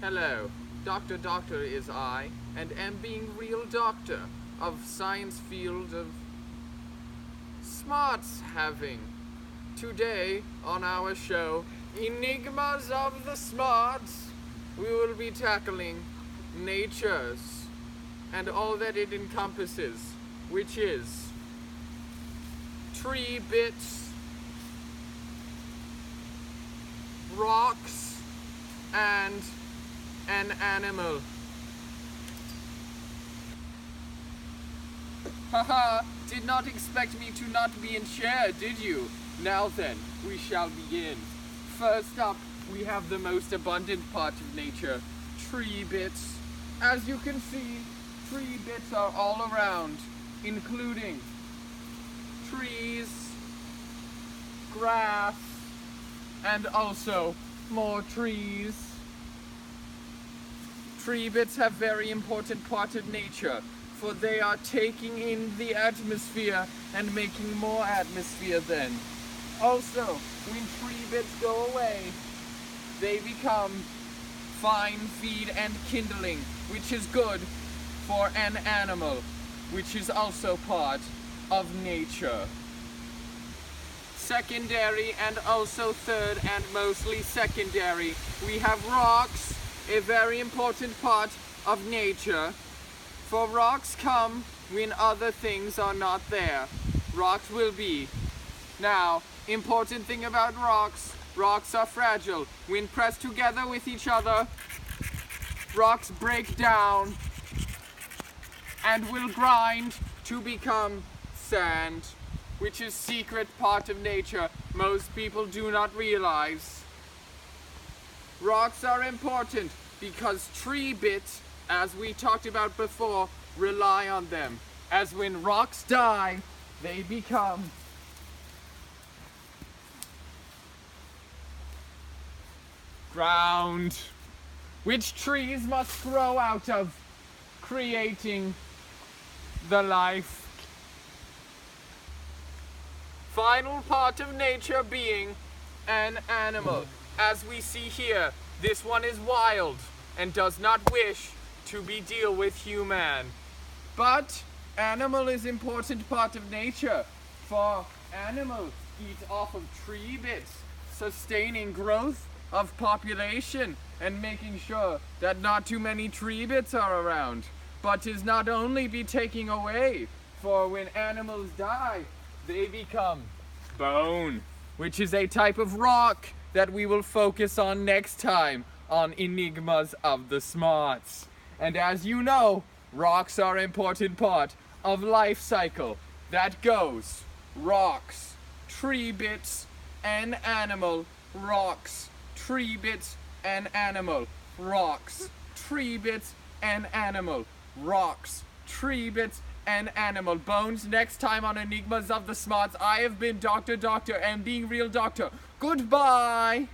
Hello, Dr.Doctor is I, and am being real doctor of science field of smarts having. Today on our show, Enigmas of the Smarts, we will be tackling natures and all that it encompasses, which is tree bits, rocks, and an animal. Haha, did not expect me to not be in chair, did you? Now then, we shall begin. First up, we have the most abundant part of nature, tree bits. As you can see, tree bits are all around, including trees, grass, and also more trees. Tree bits have very important part of nature, for they are taking in the atmosphere and making more atmosphere then. Also, when tree bits go away, they become fine feed and kindling, which is good for an animal, which is also part of nature. Secondary and also third and mostly secondary, we have rocks, a very important part of nature. For rocks come when other things are not there. Rocks will be. Now, important thing about rocks, rocks are fragile. When pressed together with each other, rocks break down and will grind to become sand, which is secret part of nature most people do not realize. Rocks are important because tree bits, as we talked about before, rely on them. As when rocks die, they become ground, which trees must grow out of, creating the life. Final part of nature being an animal. As we see here, this one is wild and does not wish to be deal with human. But animal is important part of nature, for animals eat off of tree bits, sustaining growth of population and making sure that not too many tree bits are around. But is not only be taking away, for when animals die, they become bone, which is a type of rock that we will focus on next time on Enigmas of the Smarts. And as you know, rocks are an important part of life cycle. That goes rocks, tree bits, and animal, rocks, tree bits, and animal, rocks, tree bits, and animal, rocks, tree bits, and animal. Bones next time on Enigmas of the Smarts. I have been Dr. Doctor and being real doctor. Goodbye!